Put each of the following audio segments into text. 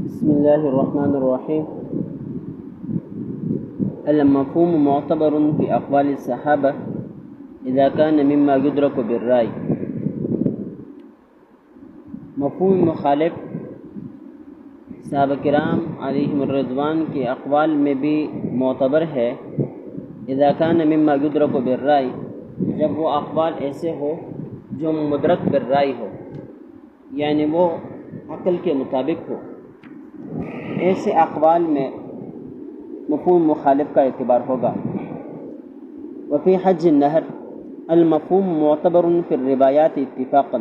بسم الله الرحمن الرحيم. المفهوم معتبر في أقوال الصحابة إذا كان مما يدرك بالرأي. مفہوم مخالف صحابہ کرام علیہم الرضوان کے اقوال میں بھی معتبر ہے اذا كان مما يدرك بالرأي، جب وہ اقوال ایسے ہو جو مدرک بالرأي ہو، یعنی وہ عقل کے مطابق ہو، ایسے اقوال میں مفہوم مخالف کا اعتبار ہوگا۔ وفی حج النہر المفہوم معتبر فی الروایات اتفاقا،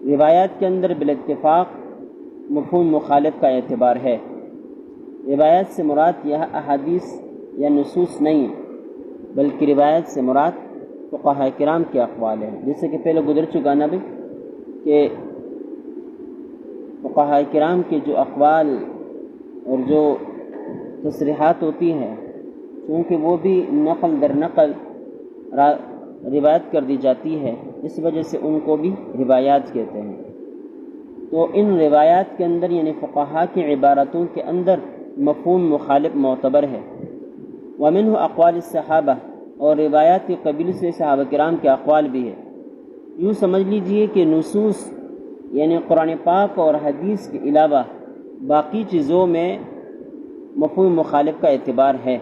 روایات کے اندر بالاتفاق مفہوم مخالف کا اعتبار ہے۔ روایت سے مراد یہ احادیث یا نصوص نہیں ہے، بلکہ روایت سے مراد فقہاء کرام کے اقوال ہیں، جیسے کہ پہلے گزر چکا نا بھی کہ فقہاء کرام کے جو اقوال اور جو تصریحات ہوتی ہیں، چونکہ وہ بھی نقل در نقل روایت کر دی جاتی ہے، اس وجہ سے ان کو بھی روایات کہتے ہیں۔ تو ان روایات کے اندر یعنی فقہاء کی عبارتوں کے اندر مفہوم مخالف معتبر ہے۔ ومنہ اقوال الصحابہ، اور روایات کے قبیل سے صحابہ کرام کے اقوال بھی ہے۔ یوں سمجھ لیجئے کہ نصوص یعنی قرآن پاک اور حدیث کے علاوہ باقی چیزوں میں مفہوم مخالف کا اعتبار ہے،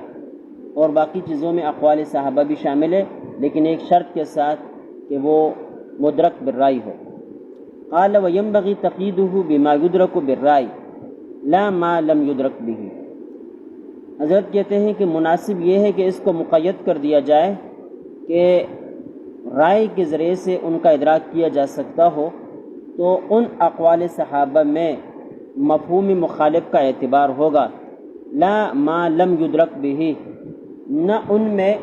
اور باقی چیزوں میں اقوال صحابہ بھی شامل ہے، لیکن ایک شرط کے ساتھ کہ وہ مدرک بالرأی ہو۔ قال وینبغی تقییدہ بما یدرک بالرأی لا ما لم یدرک بہ، حضرت کہتے ہیں کہ مناسب یہ ہے کہ اس کو مقید کر دیا جائے کہ رائے کے ذریعے سے ان کا ادراک کیا جا سکتا ہو، تو ان اقوال صحابہ میں مفہوم مخالف کا اعتبار ہوگا، لا ما لم یدرک بہ، نہ ان میں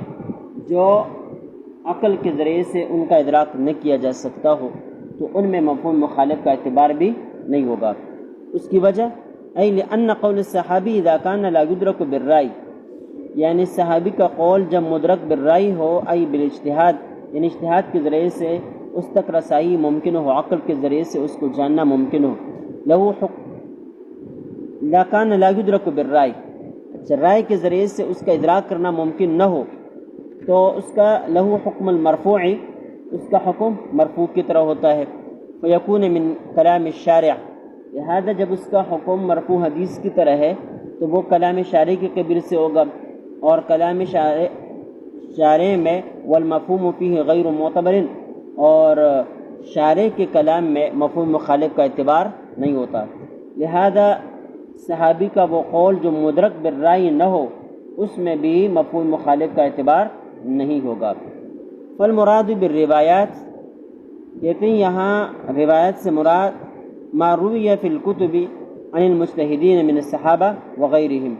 جو عقل کے ذریعے سے ان کا ادراک نہ کیا جا سکتا ہو، تو ان میں مفہوم مخالف کا اعتبار بھی نہیں ہوگا۔ اس کی وجہ ای لأن قول الصحابی اذا کان لا یدرک بالرأی، یعنی صحابی کا قول جب مدرک بالرأی ہو، ای بالاجتہاد، یعنی اجتہاد کے ذریعے سے اس تک رسائی ممکن ہو، عقل کے ذریعے سے اس کو جاننا ممکن ہو، لہو حکم اذا کان لا یدرک بالرأی، اچھا رائے کے ذریعے سے اس کا ادراک کرنا ممکن نہ ہو، تو اس کا لہو حکم المرفوع، اس کا حکم مرفوع کی طرح ہوتا ہے، فیکون من کلام الشارع، لہذا جب اس کا حکم مرفوع حدیث کی طرح ہے تو وہ کلام شارع کے قبیل سے ہوگا، اور کلام شارع میں والمفہوم فیہ غیر معتبر، اور شارع کے کلام میں مفہوم مخالف کا اعتبار نہیں ہوتا، لہذا صحابی کا وہ قول جو مدرک بالرأی نہ ہو، اس میں بھی مفہوم مخالف کا اعتبار نہیں ہوگا۔ فالمراد بالروایات، کہتے ہیں یہاں روایت سے مراد ما روی فی الکتب عن المجتہدین من الصحابہ وغیرہم،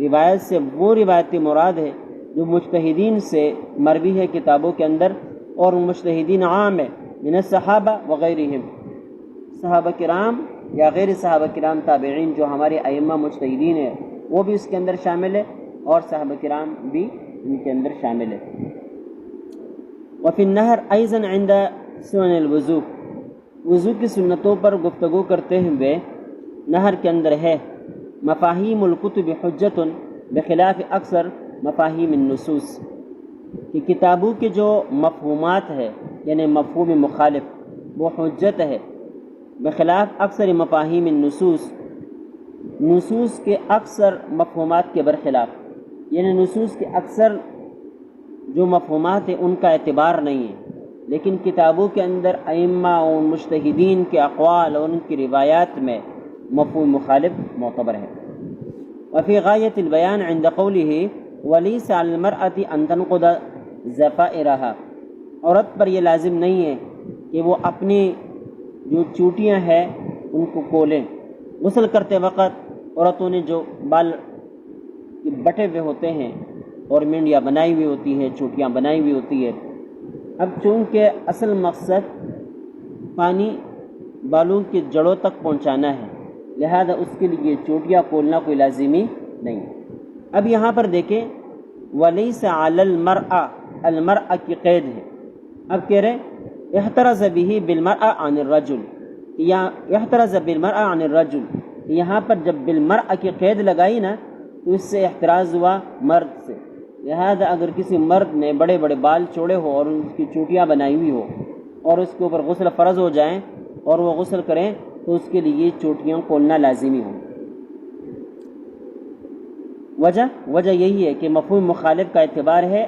روایت سے وہ روایتی مراد ہے جو مجتہدین سے مروی ہے کتابوں کے اندر، اور مجتہدین عام ہے من الصحابہ وغیرہم، صحابہ کرام یا غیر صحابہ کرام تابعین جو ہمارے ائمہ مجتہدین ہیں وہ بھی اس کے اندر شامل ہے، اور صحابہ کرام بھی ان کے اندر شامل ہے۔ وفی النہر ایضا عند سنن الوضو، وضو کی سنتوں پر گفتگو کرتے ہوئے نہر کے اندر ہے مفاہیم الکتب حجت بخلاف اکثر مفاہیم النصوص، کہ کتابوں کے جو مفہومات ہے یعنی مفہوم مخالف وہ حجت ہے، بخلاف اکثر مفاہیم النصوص، نصوص کے اکثر مفہومات کے برخلاف، یعنی نصوص کے اکثر جو مفہومات ہیں ان کا اعتبار نہیں ہے، لیکن کتابوں کے اندر ائمہ اور مجتہدین کے اقوال اور ان کی روایات میں مفہوم مخالف معتبر ہے۔ وفی غایت البیان عند قولہ ولیس علی المرأة ان تنقض ضفائرها، عورت پر یہ لازم نہیں ہے کہ وہ اپنی جو چوٹیاں ہیں ان کو کھولیں۔ غسل کرتے وقت عورتوں نے جو بال بٹے ہوئے ہوتے ہیں اور منڈیاں بنائی ہوئی ہوتی ہیں، چوٹیاں بنائی ہوئی ہوتی ہے، اب چونکہ اصل مقصد پانی بالوں کی جڑوں تک پہنچانا ہے، لہذا اس کے لیے چوٹیاں کھولنا کوئی لازمی نہیں۔ اب یہاں پر دیکھیں ولیس علی المرأة، المرأة کی قید ہے، اب کہہ رہے احترز به بالمرأة عن الرجل، یا احترز بالمرء عن الرجل، یہاں پر جب بالمرء کی قید لگائی نا تو اس سے احتراز ہوا مرد سے، لہذا اگر کسی مرد نے بڑے بڑے بال چوڑے ہو اور اس کی چوٹیاں بنائی ہوئی ہو اور اس کے اوپر غسل فرض ہو جائیں اور وہ غسل کریں تو اس کے لیے چوٹیاں کھولنا لازمی ہو۔ وجہ یہی ہے کہ مفہوم مخالف کا اعتبار ہے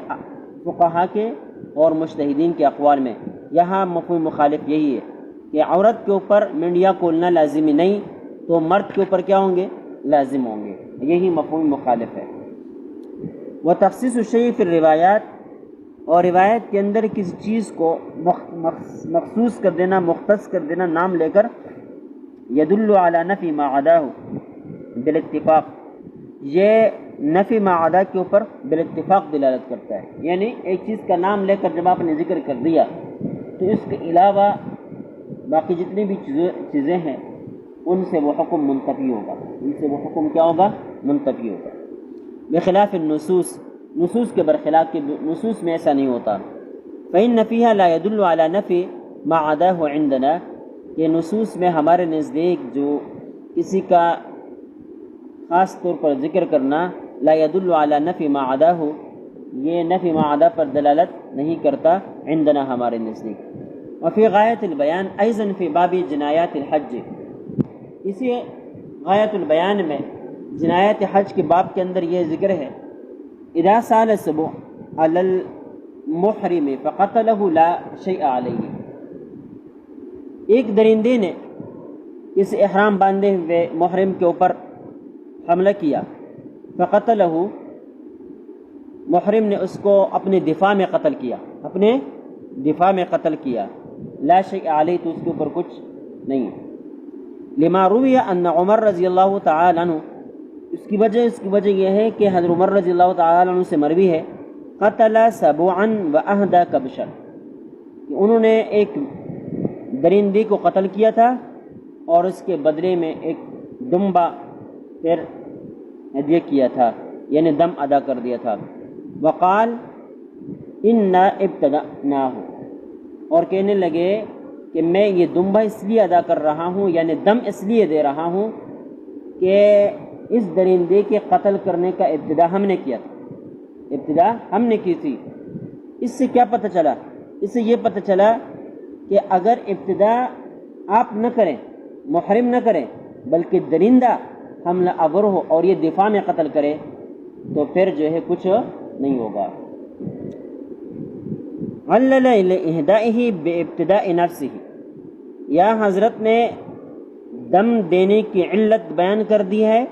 فقہا کے اور مجتہدین کے اقوال میں۔ یہاں مفہوم مخالف یہی ہے کہ عورت کے اوپر منڈیا کھولنا لازمی نہیں تو مرد کے اوپر کیا ہوں گے؟ لازم ہوں گے، یہی مفہوم مخالف ہے۔ وتخصیص الشیء فی الروایات، اور روایت کے اندر کسی چیز کو مخصوص کر دینا، مختص کر دینا نام لے کر، یدل علی نفی ما عداہ بالاتفاق، یہ نفی ما عدا کے اوپر بالاتفاق دلالت کرتا ہے، یعنی ایک چیز کا نام لے کر جب آپ نے ذکر کر دیا تو اس کے علاوہ باقی جتنی بھی چیزیں ہیں ان سے وہ حکم منتفی ہوگا، ان سے وہ حکم کیا ہوگا؟ منتفی ہوگا۔ بخلاف النصوص، نصوص کے برخلاف کہ نصوص میں ایسا نہیں ہوتا۔ فإن فيها لا يدل على نفي ما عداه عندنا، کہ نصوص میں ہمارے نزدیک جو کسی کا خاص طور پر ذکر کرنا لا يدل على نفي ما عداه، یہ نفی ما عدا پر دلالت نہیں کرتا عندنا ہمارے نزدیک۔ وفي غایت البیان ایضا فی باب جنایات الحج، اسی غایت البیان میں جنایات حج کے باب کے اندر یہ ذکر ہے، اذا سال السبع علی المحرم فقتله لا شیء علیہ، ایک درندے نے اس احرام باندھے ہوئے محرم کے اوپر حملہ کیا، فقتلہ، محرم نے اس کو اپنے دفاع میں قتل کیا، اپنے دفاع میں قتل کیا، لا شیء علیہ، تو اس کے اوپر کچھ نہیں۔ لما روی ان عمر رضی اللہ تعالی عنہ، اس کی وجہ یہ ہے کہ حضرت عمر رضی اللہ تعالی عنہ سے مروی ہے، قتل سبعا واہدى کبشا، کہ انہوں نے ایک درندے کو قتل کیا تھا اور اس کے بدلے میں ایک دمبا پھر ہدیہ کیا تھا، یعنی دم ادا کر دیا تھا۔ وقال انا ابتدأناہ، اور کہنے لگے کہ میں یہ دمبا اس لیے ادا کر رہا ہوں، یعنی دم اس لیے دے رہا ہوں کہ اس درندے کے قتل کرنے کا ابتدا ہم نے کیا تھا، ابتدا ہم نے کی تھی۔ اس سے کیا پتہ چلا؟ اس سے یہ پتہ چلا کہ اگر ابتدا آپ نہ کریں، محرم نہ کریں، بلکہ درندہ حملہ آور ہو اور یہ دفاع میں قتل کرے تو پھر جو ہے کچھ نہیں ہوگا۔ علل اہدائہ بابتداء نفسہ، یا حضرت نے دم دینے کی علت بیان کر دی ہے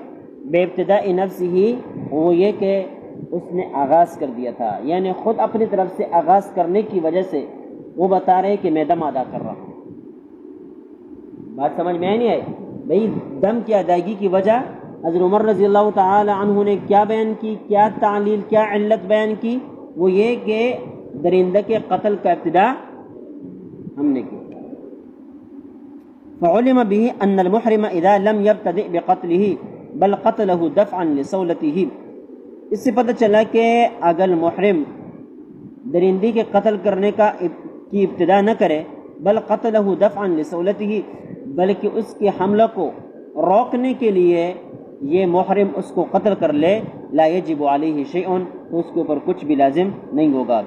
بے ابتداء نفس ہی، وہ یہ کہ اس نے آغاز کر دیا تھا، یعنی خود اپنی طرف سے آغاز کرنے کی وجہ سے وہ بتا رہے کہ میں دم ادا کر رہا ہوں۔ بات سمجھ میں نہیں آئی؟ بھئی دم کی ادائیگی کی وجہ حضرت عمر رضی اللہ تعالی عنہ نے کیا بیان کی، کیا تعلیل، کیا علت بیان کی؟ وہ یہ کہ درندہ کے قتل کا ابتدا ہم نے کی۔ فعلم به ان المحرم اذا لم يبتدئ بقتله بل قتله دفعا لصولته، اس سے پتہ چلا کہ اگر محرم درندی کے قتل کرنے کی ابتدا نہ کرے، بل قتله دفعا لصولته، بلکہ اس کے حملہ کو روکنے کے لیے یہ محرم اس کو قتل کر لے، لا یجب علیہ شیء، تو اس کے اوپر کچھ بھی لازم نہیں ہوگا۔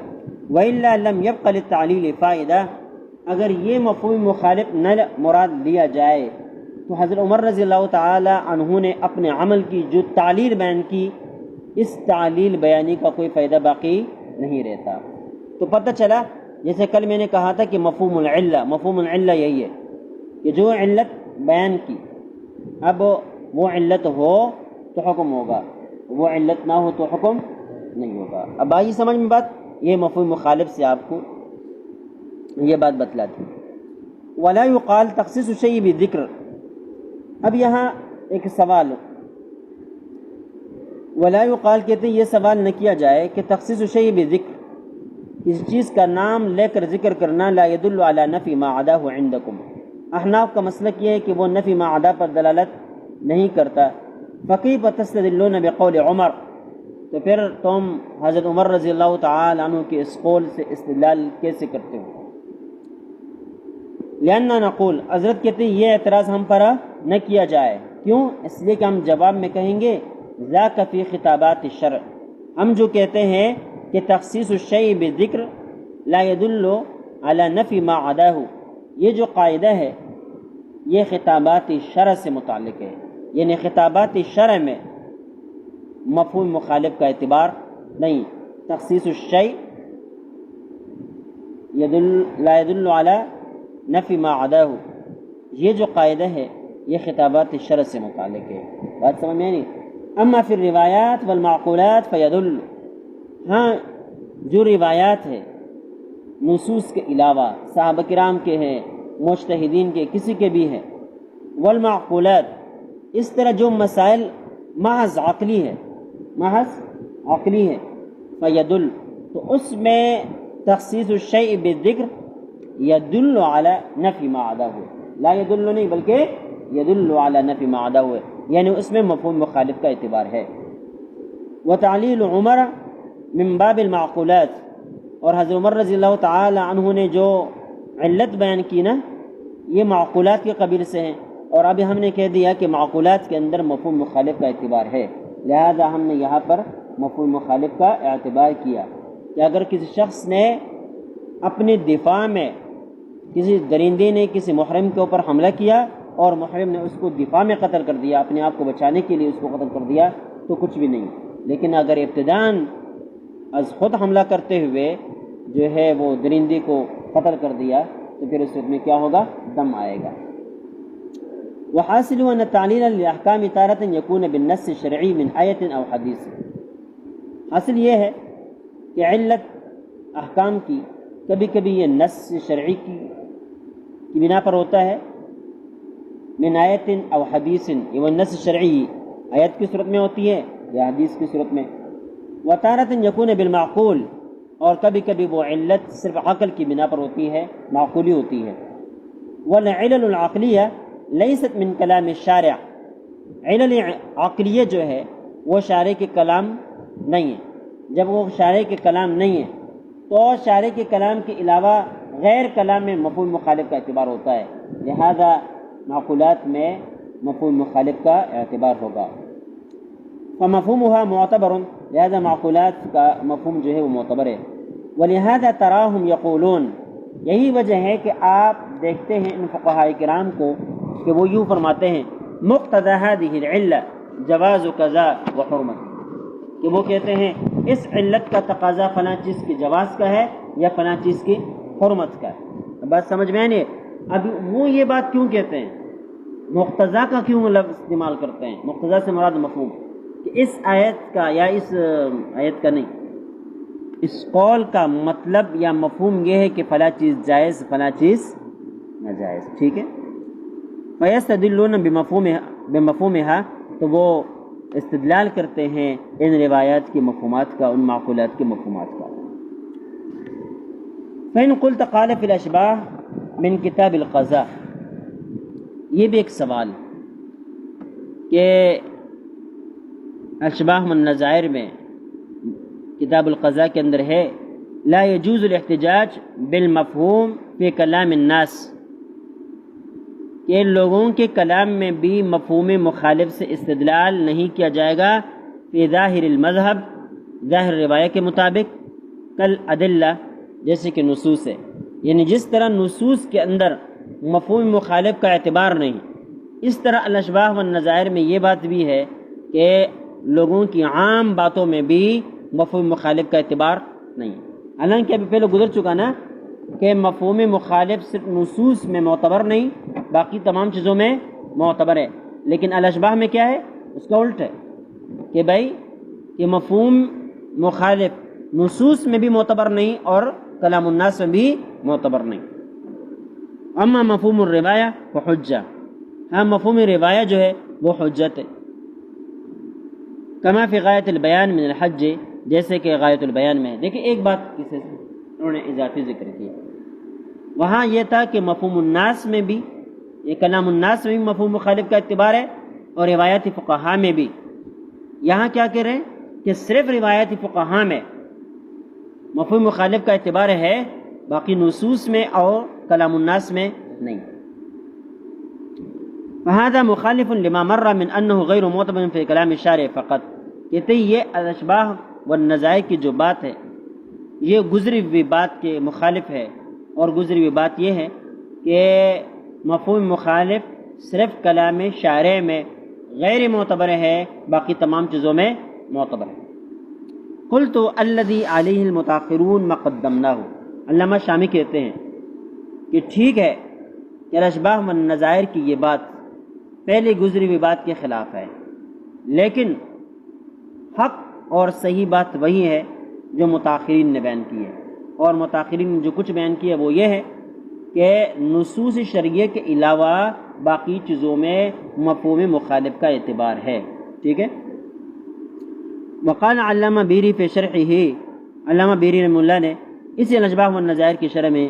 وَإِلَّا لَمْ يَبْقَ لِلتَّعْلِيلِ فَائِدَةٌ، اگر یہ مفہوم مخالف نہ مراد لیا جائے تو حضرت عمر رضی اللہ تعالی عنہ نے اپنے عمل کی جو تعلیل بیان کی، اس تعلیل بیانی کا کوئی فائدہ باقی نہیں رہتا۔ تو پتہ چلا، جیسے کل میں نے کہا تھا کہ مفہوم العلہ یہی ہے کہ جو علت بیان کی، اب وہ علت ہو تو حکم ہوگا، وہ علت نہ ہو تو حکم نہیں ہوگا۔ اب آئی سمجھ میں بات؟ یہ مفہوم مخالف سے آپ کو یہ بات بتلاتی۔ ولا يقال تخصیص الشیء بذکر، اب یہاں ایک سوال، ولا يقال کہتے ہیں یہ سوال نہ کیا جائے کہ تخصیص الشیء بذکر، اس چیز کا نام لے کر ذکر کرنا، لا يدل على نفی ما عداه عندكم، احناف کا مسلک یہ ہے کہ وہ نفی ما عدا پر دلالت نہیں کرتا۔ فکیف تستدلون بقول عمر، تو پھر تم حضرت عمر رضی اللہ تعالی عنہ کے اس قول سے استدلال کیسے کرتے ہو؟ لأننا نقول، حضرت کہتے ہیں یہ اعتراض ہم پر نہ کیا جائے، کیوں؟ اس لیے کہ ہم جواب میں کہیں گے ذاک فی خطابات الشرع، ہم جو کہتے ہیں کہ تخصیص الشیء بذکر لا يدل علی نفی ما عداہ، یہ جو قاعدہ ہے یہ خطابات شرع سے متعلق ہے، یعنی خطابات شرع میں مفہوم مخالف کا اعتبار نہیں، تخصیص الشیء لا يدل علی نفی ما عداہ، یہ جو قاعدہ ہے یہ خطابات شرع سے متعلق ہے، بات سمجھ میں نہیں؟ اما فی الروایات والمعقولات فیدل، ہاں جو روایات ہے نصوص کے علاوہ، صحابہ کرام کے ہیں، مجتہدین کے، کسی کے بھی ہیں، والمعقولات، اس طرح جو مسائل محض عقلی ہے، محض عقلی ہے، فیدل، تو اس میں تخصیص الشیء بالذکر یدل علی نفی ما عداہ، لا یدل نہیں بلکہ یدل علی نفی ما عداہ، یعنی اس میں مفہوم مخالف کا اعتبار ہے۔ وتعلیل عمر من باب المعقولات، اور حضرت عمر رضی اللہ تعالی عنہ نے جو علت بیان کی نا یہ معقولات کے قبیل سے ہیں، اور ابھی ہم نے کہہ دیا کہ معقولات کے اندر مفہوم مخالف کا اعتبار ہے، لہذا ہم نے یہاں پر مفہوم مخالف کا اعتبار کیا کہ اگر کسی شخص نے اپنے دفاع میں کسی درندے نے کسی محرم کے اوپر حملہ کیا اور محرم نے اس کو دفاع میں قتل کر دیا، اپنے آپ کو بچانے کے لیے اس کو قتل کر دیا، تو کچھ بھی نہیں، لیکن اگر ابتداً از خود حملہ کرتے ہوئے جو ہے وہ درندے کو قتل کر دیا تو پھر اس میں کیا ہوگا؟ دم آئے گا۔ وحاصل ان تعلیل الاحکام تارۃ یکون بالنص الشرعی من آیت او حدیث، حاصل یہ ہے کہ علت احکام کی کبھی کبھی یہ نص شرعی کی بنا پر ہوتا ہے، من آیت او حدیث، یہ وہ نص شرعی آیت کی صورت میں ہوتی ہے یا حدیث کی صورت میں، وتارۃ یکون بالمعقول، اور کبھی کبھی وہ علت صرف عقل کی بنا پر ہوتی ہے، معقولی ہوتی ہے۔ والعلل العقلیہ لیست من کلام الشارع، علل عقلیہ جو ہے وہ شارع کے کلام نہیں ہے، جب وہ شارع کے کلام نہیں ہے تو شارع کے کلام کے علاوہ غیر کلام میں مفہوم مخالف کا اعتبار ہوتا ہے، لہذا معقولات میں مفہوم مخالف کا اعتبار ہوگا۔ فمفہومها معتبر، لہذا معقولات کا مفہوم جو ہے وہ معتبر ہے۔ ولہذا تراہم یقولون، یہی وجہ ہے کہ آپ دیکھتے ہیں ان فقہاء کرام کو کہ وہ یوں فرماتے ہیں مقتضى هذه العلة جواز قضاء وحرمت، کہ وہ کہتے ہیں اس علت کا تقاضا فلاں چیز کی جواز کا ہے یا فلاں چیز کی حرمت کا ہے۔ بات سمجھ میں آئے؟ اب وہ یہ بات کیوں کہتے ہیں، مقتضا کا کیوں لفظ استعمال کرتے ہیں؟ مقتضا سے مراد مفہوم، کہ اس آیت کا یا اس آیت کا نہیں، اس قول کا مطلب یا مفہوم یہ ہے کہ فلاں چیز جائز فلاں چیز ناجائز، ٹھیک ہے۔ فیستدلون بمفہومها، تو وہ استدلال کرتے ہیں ان روایات کے مفہومات کا، ان معقولات کے مفہومات کا۔ فإن قلت قال في الاشباح من کتاب القضاء، یہ بھی ایک سوال کہ اشباح من نظائر میں کتاب القضاء کے اندر ہے لا يجوز الاحتجاج بالمفہوم فی کلام الناس، کہ لوگوں کے کلام میں بھی مفہوم مخالف سے استدلال نہیں کیا جائے گا، فی ظاہر المذہب، ظاہر روایت کے مطابق، کل ادلہ، جیسے کہ نصوص ہے، یعنی جس طرح نصوص کے اندر مفہوم مخالف کا اعتبار نہیں، اس طرح الاشباح والنظائر میں یہ بات بھی ہے کہ لوگوں کی عام باتوں میں بھی مفہوم مخالف کا اعتبار نہیں، حالانکہ ابھی پہلے گزر چکا نا کہ مفہوم مخالف صرف نصوص میں معتبر نہیں، باقی تمام چیزوں میں معتبر ہے، لیکن الاشباح میں کیا ہے؟ اس کا الٹ ہے کہ بھائی کہ مفہوم مخالف نصوص میں بھی معتبر نہیں اور کلام الناس میں بھی معتبر نہیں۔ اما مفہوم الروایہ فحجہ، ہاں مفہوم روایہ جو ہے وہ حجت ہے، کما فی غایت البیان من الحج، جیسے کہ غایت البیان میں۔ دیکھیں ایک بات کسی انہوں نے اضافی ذکر کیا، وہاں یہ تھا کہ مفہوم الناس میں بھی، یہ کلام الناس میں بھی مفہوم مخالف کا اعتبار ہے اور روایت فقہاء میں بھی۔ یہاں کیا کہہ رہے ہیں کہ صرف روایت فقہاء میں مفہوم مخالف کا اعتبار ہے، باقی نصوص میں اور کلام الناس میں نہیں. فهذا مخالف لما مر من انه غیر معتبر فی کلام الشارع فقط. کہتے ہیں یہ الاشباہ والنظائر کی جو بات ہے یہ گزری ہوئی بات کے مخالف ہے، اور گزری ہوئی بات یہ ہے کہ مفہوم مخالف صرف کلام شارع میں غیر معتبر ہے، باقی تمام چیزوں میں معتبر ہے. قلت الذی علیہ المتاخرون ما قدمناہ. علامہ شامی کہتے ہیں کہ ٹھیک ہے کہ الاشباہ والنظائر کی یہ بات پہلے گزری ہوئی بات کے خلاف ہے، لیکن حق اور صحیح بات وہی ہے جو متاخرین نے بیان کی ہے. اور متاخرین نے جو کچھ بیان کیا وہ یہ ہے کہ نصوص شرعیہ کے علاوہ باقی چیزوں میں مفہوم مخالف کا اعتبار ہے. ٹھیک ہے. وقال علامہ بیری فی شرحہ، علامہ بیری رحمہ اللہ نے اسی الاشباہ والنظائر کی شرح میں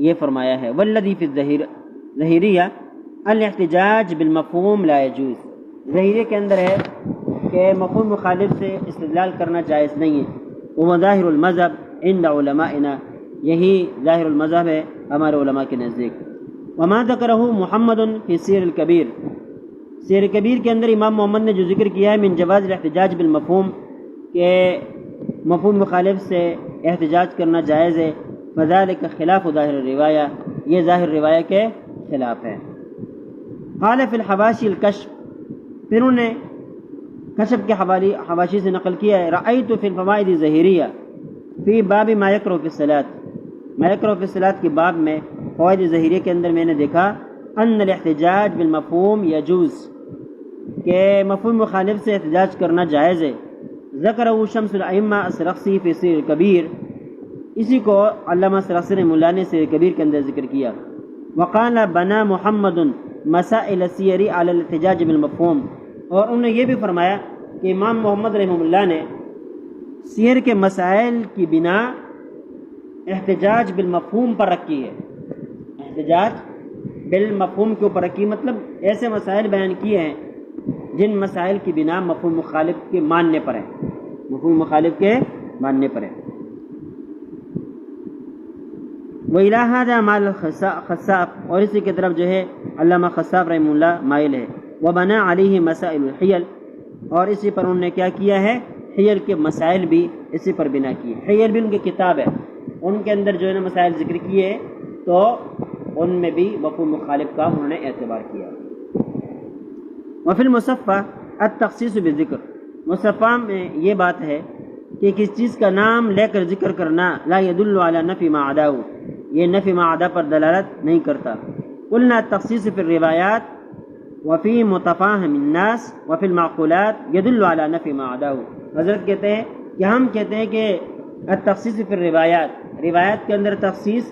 یہ فرمایا ہے والذی فی الظہیریہ الاحتجاج بالمفہوم لا یجوز. ظہیریہ کے اندر ہے کہ مفہوم مخالف سے استدلال کرنا جائز نہیں ہے. وہ ظاہر المذہب عند علمائنا، یہی ظاہر المذہب ہے ہمارے علماء کے نزدیک. وما ذکرہ محمد فی سیر الکبیر، سیر کبیر کے اندر امام محمد نے جو ذکر کیا ہے من جواز الاحتجاج بالمفہوم کہ مفہوم مخالف سے احتجاج کرنا جائز ہے، فذلک خلاف ظاہر الروایہ، یہ ظاہر روایہ کے خلاف ہے. قال فی الحواشی الکشف، پھر انہوں نے کشف کے حواشی سے نقل کیا ہے رأیت فی الفوائد ظہیریہ فی باب ما یکرہ فی الصلاۃ، ما یکرہ فی الصلاۃ کے باب میں فوائد ظہیریہ کے اندر میں نے دیکھا ان الاحتجاج بالمفہوم یجوز، کہ مفہوم مخالف سے احتجاج کرنا جائز ہے. ذکرہ شمس الائمہ السرخسی فی سیر الکبیر، اسی کو علامہ السرخسی رحمہ اللہ نے سیر الکبیر کے اندر ذکر کیا. وقال بنا محمد مسائل السیر علی الاحتجاج بالمفہوم، اور انہوں نے یہ بھی فرمایا کہ امام محمد رحمہ اللہ نے سیر کے مسائل کی بنا احتجاج بالمفہوم پر رکھی ہے. احتجاج بالمفہوم کے اوپر رکھی مطلب ایسے مسائل بیان کیے ہیں جن مسائل کی بنا مفہوم مخالف کے ماننے پر ہے، مفہوم مخالف کے ماننے پر ہے. وَإِلَى هَذَا مَالَ الْخَصَّاف، اور اسی کی طرف جو ہے علامہ خصاف رحمہ اللہ مائل ہے. وَبَنَا عَلَيْهِ مَسَائِلُ الْحِيَلِ، اور اسی پر انہوں نے کیا کیا ہے، حیل کے مسائل بھی اسی پر بنا کیے. حیل بھی ان کی کتاب ہے، ان کے اندر جو ہے نا مسائل ذکر کیے تو ان میں بھی مفہوم مخالف کا انہوں نے اعتبار کیا. وفی المصفہ التخصیص بالذکر، مصفہ میں یہ بات ہے کہ کس چیز کا نام لے کر ذکر کرنا لا يدل علی نفی ما عداہ، یہ نفی ما عدا پر دلالت نہیں کرتا. قلنا التخصیص فی الروایات وفی متفاہم الناس وفی المعقولات يدل علی نفی ما عداہ. حضرت کہتے ہیں کہ ہم کہتے ہیں کہ التخصیص فی الروایات، روایات کے اندر تخصیص،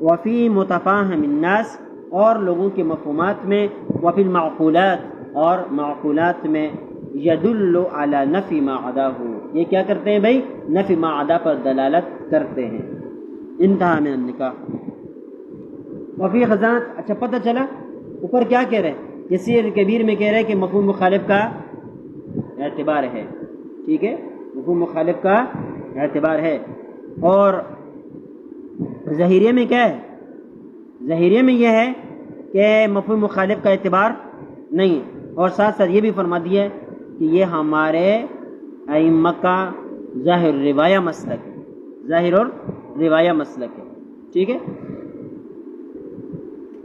وفی متفاہم الناس، اور لوگوں کے مفہومات میں، وفی المعقولات، اور معقولات میں، یدل علی نفی ما عداہ، یہ کیا کرتے ہیں بھائی، نفی ما عدا پر دلالت کرتے ہیں. انتہا من النکاح. وفی خزانت، اچھا پتہ چلا اوپر کیا کہہ رہے ہیں، یہ سیر کبیر میں کہہ رہے ہیں کہ مفہوم مخالف کا اعتبار ہے. ٹھیک ہے، مفہوم مخالف کا اعتبار ہے. اور ظہیریہ میں کیا ہے، ظہیریہ میں یہ ہے کہ مفہوم مخالف کا اعتبار نہیں، اور ساتھ ساتھ یہ بھی فرما دیا ہے کہ یہ ہمارے ائمہ کا ظاہر روایہ مسلک ہے، ظاہر اور روایہ مسلک ہے. ٹھیک ہے،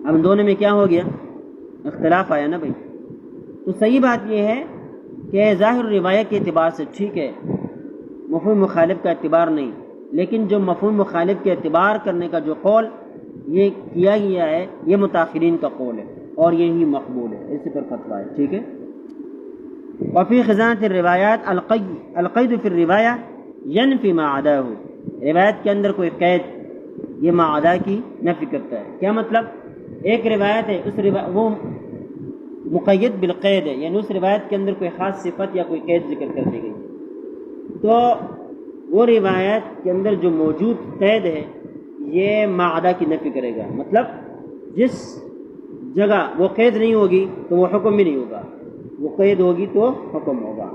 اب دونوں میں کیا ہو گیا، اختلاف آیا نا بھائی. تو صحیح بات یہ ہے کہ ظاہر روایہ کے اعتبار سے ٹھیک ہے، مفہوم مخالف کا اعتبار نہیں. لیکن جو مفہوم مخالف کے اعتبار کرنے کا جو قول یہ کیا گیا ہے یہ متاخرین کا قول ہے اور یہی مقبول ہے، اسی پر فتویٰ ہے. ٹھیک ہے. وفی خزانت الروایات القید فی الروایہ ینفی ما عداہ، روایت کے اندر کوئی قید یہ ما عدا کی نفی کرتا ہے. کیا مطلب، ایک روایت ہے اس وہ مقید بالقید ہے، یعنی اس روایت کے اندر کوئی خاص صفت یا کوئی قید ذکر کر دی گئی، تو وہ روایت کے اندر جو موجود قید ہے یہ ما عدا کی نفی کرے گا. مطلب جس جگہ وہ قید نہیں ہوگی تو وہ حکم بھی نہیں ہوگا، وہ قید ہوگی تو حکم ہوگا.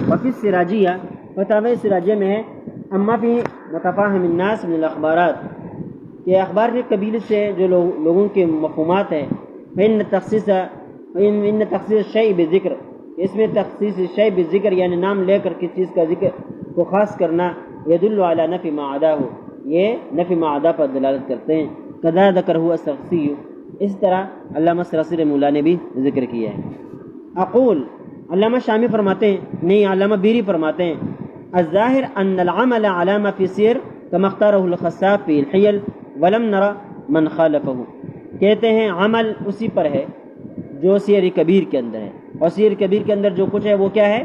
وفی السراجیہ، فتاوی سراجیہ میں ہے اما فی متفاہم الناس من الاخبارات، کہ اخبار کے قبیل سے جو لوگوں کے مفہومات ہیں، ان تخصیص الشیء بذکر، اس میں تخصیص شیء بذکر یعنی نام لے کر کس چیز کا ذکر کو خاص کرنا، یدل علی نفی ما عداہ، یہ نفی ما عدا پر دلالت کرتے ہیں۔ کذا ذکرہ السرخسی، اس طرح علامہ سرخسی رحمہ اللہ نے بھی ذکر کیا ہے۔ اقول، علامہ شامی فرماتے ہیں، نہیں علامہ بیری فرماتے ہیں، الظاہر ان العمل علی ما فی سیر کما اختارہ الخصاف فی الحیل ولم نرى من خالفہ، کہتے ہیں عمل اسی پر ہے جو سیر کبیر کے اندر ہے، اور سیر کبیر کے اندر جو کچھ ہے وہ کیا ہے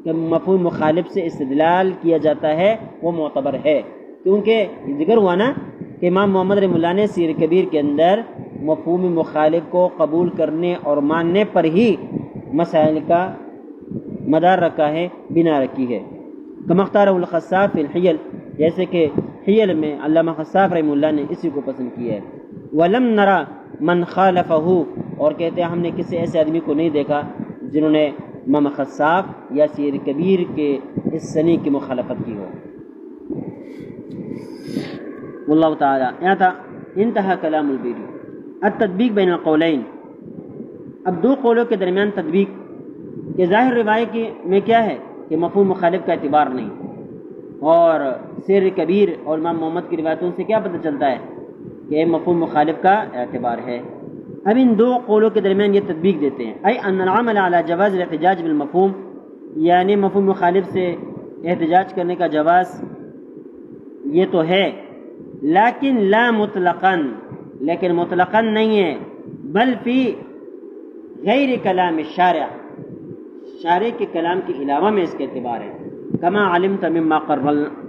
کہ مفہوم مخالف سے استدلال کیا جاتا ہے، وہ معتبر ہے، کیونکہ ذکر ہوا نا کہ امام محمد رحمہ اللہ نے سیر کبیر کے اندر مفہوم مخالف کو قبول کرنے اور ماننے پر ہی مسائل کا مدار رکھا ہے، بنا رکھی ہے۔ کما اختارہ الخصاف فی الحیل، جیسے کہ حیل میں علامہ خصاف رحمہ اللہ نے اسی کو پسند کیا ہے۔ ولم نرى من خالفہ، اور کہتے ہیں ہم نے کسی ایسے آدمی کو نہیں دیکھا جنہوں نے امام خصاف یا سیر کبیر کے اس سنی کی مخالفت کی ہو۔ واللہ تعالی، یہاں تھا انتہا کلام البیری۔ التطبیق بین القولین، اب دو قولوں کے درمیان تطبیق کہ ظاہر روایت میں کیا ہے کہ مفہوم مخالف کا اعتبار نہیں، اور سیر کبیر اور امام محمد کی روایتوں سے کیا پتہ چلتا ہے کہ مفہوم مخالف کا اعتبار ہے۔ اب ان دو قولوں کے درمیان یہ تطبیق دیتے ہیں، ای ان العمل علی جواز الاحتجاج بالمفہوم، یعنی مفہوم مخالف سے احتجاج کرنے کا جواز یہ تو ہے، لیکن لا مطلقاً، لیکن مطلقاً نہیں ہے، بل فی غیر کلام الشارع، شارع کے کلام کے علاوہ میں اس کے اعتبار ہے۔ کما علمت مما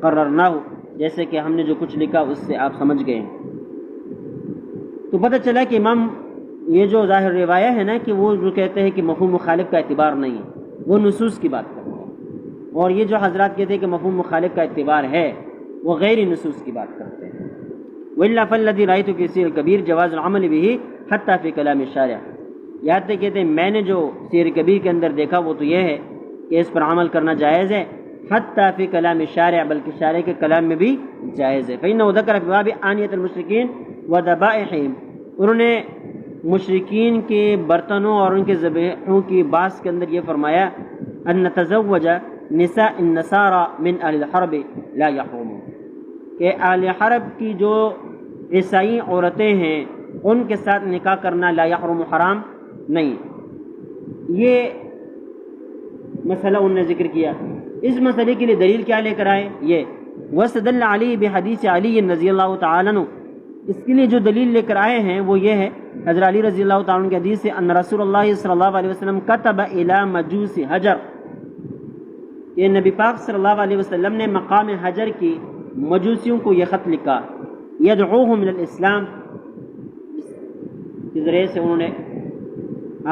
قررناہ، جیسے کہ ہم نے جو کچھ لکھا اس سے آپ سمجھ گئے ہیں۔ تو پتہ چلا کہ امام یہ جو ظاہر روایہ ہے نا کہ وہ جو کہتے ہیں کہ مفہوم مخالف کا اعتبار نہیں ہے، وہ نصوص کی بات کرتے ہیں، اور یہ جو حضرات کہتے ہیں کہ مفہوم مخالف کا اعتبار ہے، وہ غیر نصوص کی بات کرتے ہیں۔ وَإِلَّا فَالَّذِي رَأَيْتُ فِي سِيرِ الْكَبِيرِ جَوَازُ الْعَمَلِ بِهِ حَتَّى فِي كَلَامِ الشَّارِعِ، یہاں تک کہتے ہیں میں نے جو سیر کبیر کے اندر دیکھا وہ تو یہ ہے کہ اس پر عمل کرنا جائز ہے، حتیٰ فی کلام الشارع، بلکہ شارع کے کلام میں بھی جائز ہے۔ فإنه ذکر فی باب آنیۃ المشرکین وذبائحہم، انہوں نے مشرکین کے برتنوں اور ان کے ذبیحوں کی باس کے اندر یہ فرمایا، ان تزوج نساء النصارى من اہل الحرب لا يحرم، کہ اہل حرب کی جو عیسائی عورتیں ہیں ان کے ساتھ نکاح کرنا لا یحرم، حرام نہیں۔ یہ مسئلہ انہوں نے ذکر کیا، اس مسئلے کے لیے دلیل کیا لے کر آئے؟ یہ وَاسْتَدَلَّ عَلِي بِحَدِيثِ عَلِيٍّ رضی اللہ تعالیٰ عنہ، اس کے لیے جو دلیل لے کر آئے ہیں وہ یہ ہے حضرت علی رضی اللہ تعالیٰ عنہ کی حدیث سے، ان رسول اللہ صلی اللہ علیہ وسلم کتب الی مجوس حجر، کہ نبی پاک صلی اللہ علیہ وسلم نے مقام حجر کی مجوسیوں کو یہ خط لکھا، یدعوہم الی الاسلام، اس ذریعے سے انہوں نے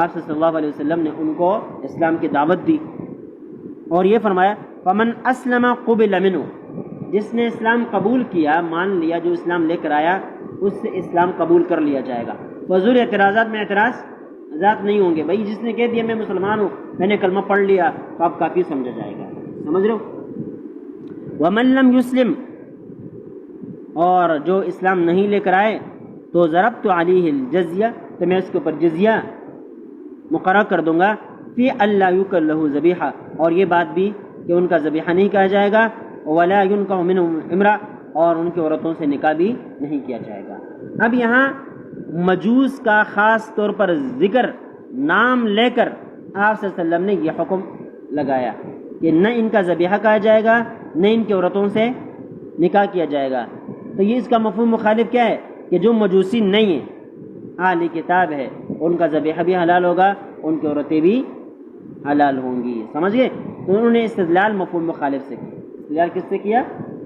آپ صلی اللہ علیہ وسلم نے ان کو اسلام کی دعوت دی، اور یہ فرمایا فمن اسلم قبل منہ، جس نے اسلام قبول کیا، مان لیا، جو اسلام لے کر آیا اس سے اسلام قبول کر لیا جائے گا۔ فضول اعتراضات میں اعتراضات نہیں ہوں گے، بھائی جس نے کہہ دیا میں مسلمان ہوں، میں نے کلمہ پڑھ لیا، تو آپ کافی سمجھا جائے گا، سمجھ رہے ہو۔ ومن لم یسلم، اور جو اسلام نہیں لے کر آئے تو ضربت علیہ الجزیہ، تو میں اس کے اوپر جزیہ مقرر کر دوں گا، فی اللہ یکر لہ ذبیحہ، اور یہ بات بھی کہ ان کا ذبیحہ نہیں کہا جائے گا، ولا ینکح منہم امرأ، اور ان کی عورتوں سے نکاح بھی نہیں کیا جائے گا۔ اب یہاں مجوس کا خاص طور پر ذکر نام لے کر آپ صلی اللہ علیہ وسلم نے یہ حکم لگایا کہ نہ ان کا ذبیحہ کہا جائے گا، نہ ان کی عورتوں سے نکاح کیا جائے گا۔ تو یہ اس کا مفہوم مخالف کیا ہے کہ جو مجوسی نہیں ہیں، اہل کتاب ہے، ان کا ذبیحہ بھی حلال ہوگا، ان کی عورتیں بھی حلال ہوں گی، سمجھ گئے؟ تو انہوں نے استدلال مفہوم مخالف سے کیا۔ استدلال کس سے کیا؟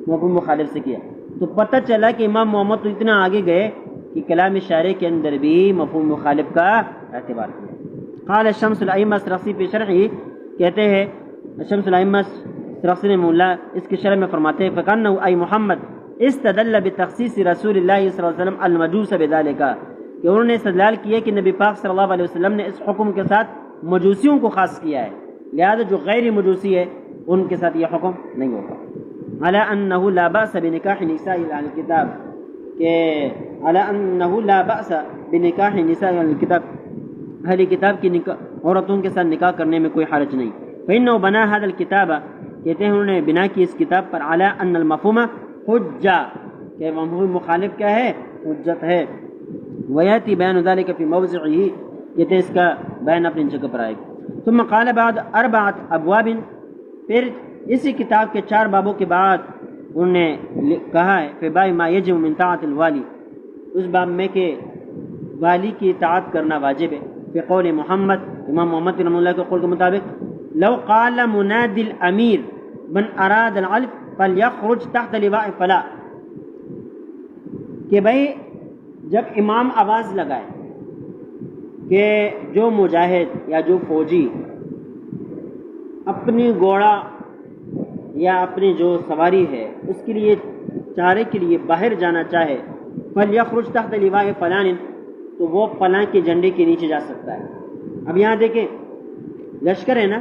مفہوم مخالف سے کیا۔ تو پتہ چلا کہ امام محمد تو اتنا آگے گئے کہ کلام شارع کے اندر بھی مفہوم مخالف کا اعتبار کیا۔ قال الشمس الائمہ سرخسی فی شرح، کہتے ہیں شمس الائمہ سرخسی رحمہ اللہ اس کی شرح میں فرماتے ہیں فکانہ ای محمد استدل بتخصیص رسول اللہ صلی اللہ علیہ وسلم المجوس بذالک، کہ انہوں نے استدلال کیا کہ نبی پاک صلی اللہ علیہ وسلم نے اس حکم کے ساتھ مجوسیوں کو خاص کیا ہے، لہذا جو غیر مجوسی ہے ان کے ساتھ یہ حکم نہیں ہوگا۔ علی انہ لا باس بنکاح نساء اہل الکتاب، کہ علی انہ لا بأس بنکاح نساء الکتاب، اہل کتاب کی عورتوں کے ساتھ نکاح کرنے میں کوئی حرج نہیں. فإنه بنا هذا الكتاب، کہتے ہیں انہوں نے بنا کی اس کتاب پر علی ان المفہوم حجہ، کہ مفہوم مخالف کیا ہے؟ حجت ہے. ویاتی بیان ذلك فی موضعہ، کہتے ہیں اس کا بیان اپنی جگہ پر آئے گا. ثم قال بعد اربعۃ ابواب، پھر اسی کتاب کے 4 بابوں کے بعد انہوں نے کہا ہے فی باب ما یجب من طاعت الوالی، اس باب میں کہ والی کی اطاعت کرنا واجب ہے. فی قول محمد، امام محمد رحمہ اللہ کے قول کے مطابق لو قال منادی الامیر من اراد العلف فلیخرج تحت لواء فلاح، کہ بھائی جب امام آواز لگائے کہ جو مجاہد یا جو فوجی اپنی گھوڑا یا اپنی جو سواری ہے اس کے لیے چارے کے لیے باہر جانا چاہے، فلیخرج تحت لواء فلان، تو وہ فلاں کے جھنڈے کے نیچے جا سکتا ہے. اب یہاں دیکھیں لشکر ہے نا،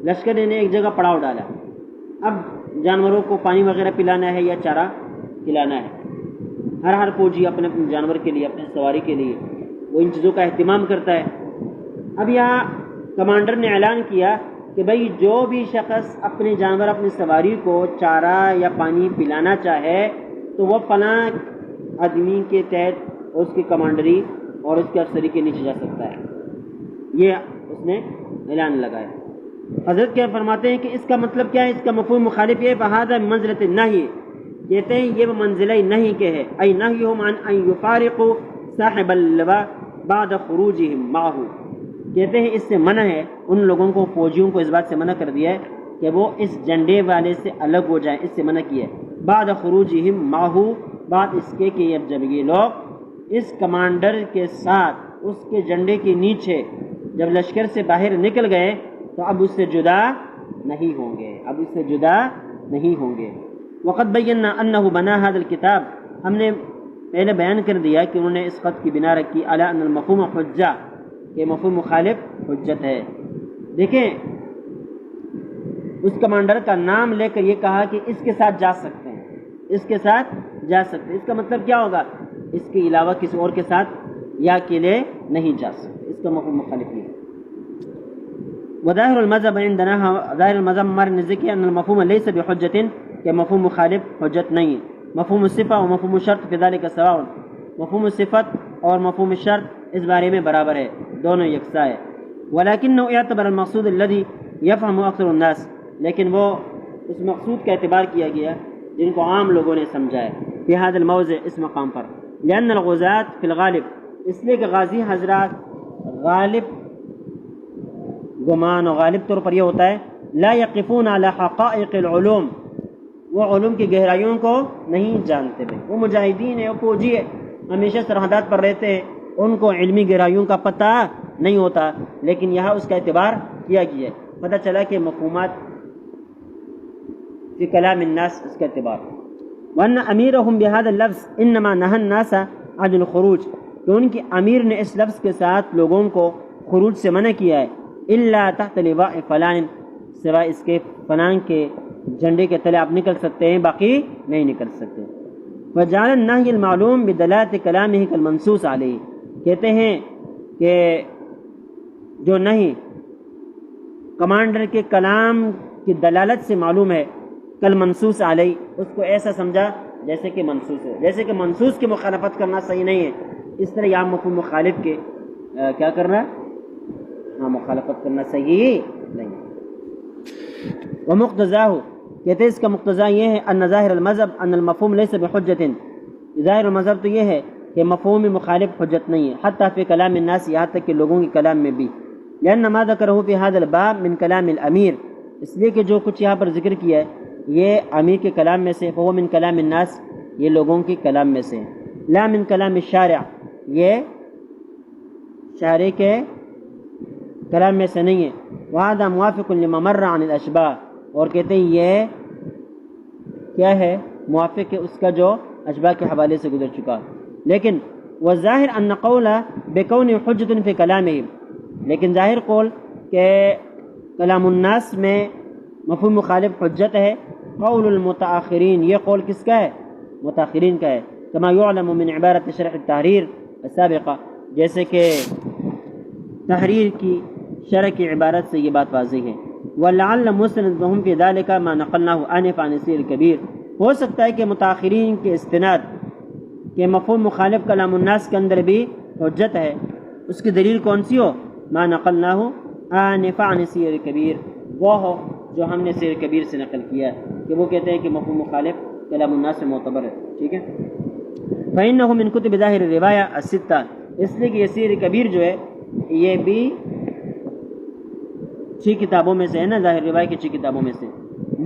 لشکر نے ایک جگہ پڑاؤ ڈالا، اب جانوروں کو پانی وغیرہ پلانا ہے یا چارہ کھلانا ہے. ہر فوجی اپنے اپنے جانور کے لیے، اپنے سواری کے لیے وہ ان چیزوں کا اہتمام کرتا ہے. اب یہاں کمانڈر نے اعلان کیا کہ بھئی جو بھی شخص اپنے جانور، اپنی سواری کو چارہ یا پانی پلانا چاہے تو وہ فلاں آدمی کے تحت اس کی کمانڈری اور اس کے افسری کے نیچے جا سکتا ہے. یہ اس نے اعلان لگایا. حضرت کیا فرماتے ہیں کہ اس کا مطلب کیا ہے؟ اس کا مفہوم مخالف یہ فہذا منزلۃ النہی، کہتے ہیں یہ منزلہ نہیں کہ ہے، ای نہیہم عن ان یفارقوا صاحب اللواء بعد خروجہم معہ، کہتے ہیں اس سے منع ہے، ان لوگوں کو، فوجیوں کو اس بات سے منع کر دیا ہے کہ وہ اس جھنڈے والے سے الگ ہو جائیں، اس سے منع کیا ہے. بعد خروجہم معہ، بعد اس کے کہ جب یہ لوگ اس کمانڈر کے ساتھ اس کے جھنڈے کے نیچے جب لشکر سے باہر نکل گئے تو اب اس سے جدا نہیں ہوں گے، اب اس سے جدا نہیں ہوں گے. وقد بینا انہ بنا هذا الکتاب، ہم نے پہلے بیان کر دیا کہ انہوں نے اس خط کی بنا رکھی علی ان المفہوم حجہ، کہ مفہوم مخالف حجت ہے. دیکھیں اس کمانڈر کا نام لے کر یہ کہا کہ اس کے ساتھ جا سکتے ہیں، اس کے ساتھ جا سکتے ہیں. اس کا مطلب کیا ہوگا؟ اس کے علاوہ کسی اور کے ساتھ یا اکیلے نہیں جا سکتے. اس کا مفہوم مخالف یہ ہے. وظاہر المذہب عندنا، ظاہر المذہب ہمارے نزدیک ان المفہوم لیس بحجت، کہ مفہوم مخالف حجت نہیں ہے. مفہوم الصفہ و مفہوم الشرط فی ذلک سواء، مفہوم صفت اور مفہوم الشرط اس بارے میں برابر ہے، دونوں یکساں ہے. ولکنہ اعتبر المقصود الذی یفہم اکثر الناس، لیکن وہ اس مقصود کا اعتبار کیا گیا جن کو عام لوگوں نے سمجھا ہے. فی هذا الموضع، اس مقام پر. لأن الغزاة فی الغالب، اس لیے کہ غازی حضرات غالب گمان و غالب طور پر یہ ہوتا ہے لا یقفون علی حقائق العلوم، وہ علوم کی گہرائیوں کو نہیں جانتے. وہ مجاہدین ہیں، وہ فوجی ہے، ہمیشہ سرحدات پر رہتے ہیں، ان کو علمی گہرائیوں کا پتہ نہیں ہوتا. لیکن یہاں اس کا اعتبار کیا گیا ہے، پتہ چلا کہ مفہومات فی کلام الناس، اس کا اعتبار. وان امیرہم بہذا اللفظ انما نہى الناس عن الخروج، کہ ان کی امیر نے اس لفظ کے ساتھ لوگوں کو خروج سے منع کیا ہے. الا تحت لواء فلان، سوائے اس کے فلان کے جھنڈے کے تلے آپ نکل سکتے ہیں، باقی نہیں نکل سکتے. وجعل النهي المعلوم بدلالة كلامه كالمنصوص علیہ، کہتے ہیں کہ جو نہیں کمانڈر کے کلام کی دلالت سے معلوم ہے، کل منصوص علیہ، اس کو ایسا سمجھا جیسے کہ منصوص ہے. جیسے کہ منصوص کی مخالفت کرنا صحیح نہیں ہے، اس طرح یہاں مفہوم مخالف کے کیا کرنا؟ ہاں، مخالفت کرنا صحیح نہیں. ومقتضاہ، کہتے ہیں اس کا مقتضا یہ ہے ان ظاہر المذہب ان المفہوم لیس بحجت، ظاہر المذہب تو یہ ہے کہ مفہوم مخالف حجت نہیں ہے، حتی فی کلام الناس، یہاں تک کہ لوگوں کے کلام میں بھی. لأن ما ذکرہ فی هذا الباب من کلام الامیر، اس لیے کہ جو کچھ یہاں پر ذکر کیا ہے یہ امیر کے کلام میں سے، فهو من کلام الناس، یہ لوگوں کے کلام میں سے، لا من کلام الشارع، یہ شارع کے کلام میں سے نہیں ہے. وهذا موافق لما مر عن الاشباہ، اور کہتے ہیں یہ کیا ہے؟ موافق ہے اس کا جو اشباہ کے حوالے سے گزر چکا. لیکن والظاہر ان قول بکون حجت فی کلامہم، لیکن ظاہر قول کہ کلام الناس میں مفہوم مخالف حجت ہے. قول المتاخرین، یہ قول کس کا ہے؟ متاخرین کا ہے. کما یعلم من عبارت شرح التحریر السابقہ، جیسے کہ تحریر کی شرح کی عبارت سے یہ بات واضح ہے۔ وَلَعَلَّ مُسْتَنَدَهُمْ فِي ذَلِكَ مَا نَقَلْنَاهُ آنِفًا عَنِ السِّيرِ الْكَبِيرِ، ہو سکتا ہے کہ متاخرین کے استناد کہ مفہوم مخالف کلام الناس کے اندر بھی حجت ہے، اس کی دلیل کون سی ہو؟ ما نقلناہ آنفا عن السیر الکبیر، وہ ہو جو ہم نے سیر کبیر سے نقل کیا ہے کہ وہ کہتے ہیں کہ مفہوم مخالف کلام الناس سے معتبر ہے، ٹھیک ہے۔ فإنه من کتب ظاہر الروایہ الستہ، اس لیے کہ یہ سیر کبیر جو ہے یہ بھی 6 کتابوں میں سے ہے نا، ظاہر روایہ کی 6 کتابوں میں سے،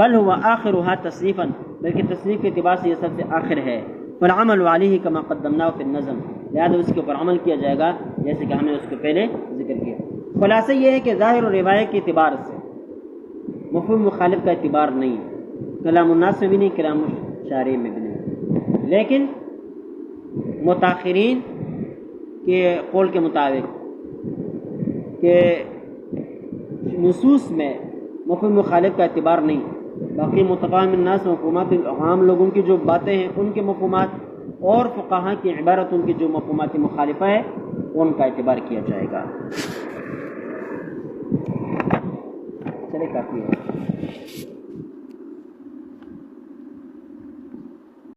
بل هو آخرها تصنیفا، بلکہ تصنیف کے اعتبار سے یہ سب سے آخر ہے۔ فالعمل علیہ کما قدمناه فی النظم، لہذا اس کے اوپر عمل کیا جائے گا جیسے کہ ہم نے اس کو پہلے ذکر کیا۔ خلاصہ یہ ہے کہ ظاہر و روایت کے اعتبار سے مفہوم مخالف کا اعتبار نہیں، کلام الناس میں بھی نہیں، کلام الشارع میں بھی نہیں، لیکن متاخرین کے قول کے مطابق کہ نصوص میں مفہوم مخالف کا اعتبار نہیں، باقی متفاہم الناس مفہومات عام لوگوں کی جو باتیں ہیں ان کے مفہومات اور فقہاء کی عبارت ان کی جو مفہومات مخالفہ ہے ان کا اعتبار کیا جائے گا۔ چلے کافی ہے۔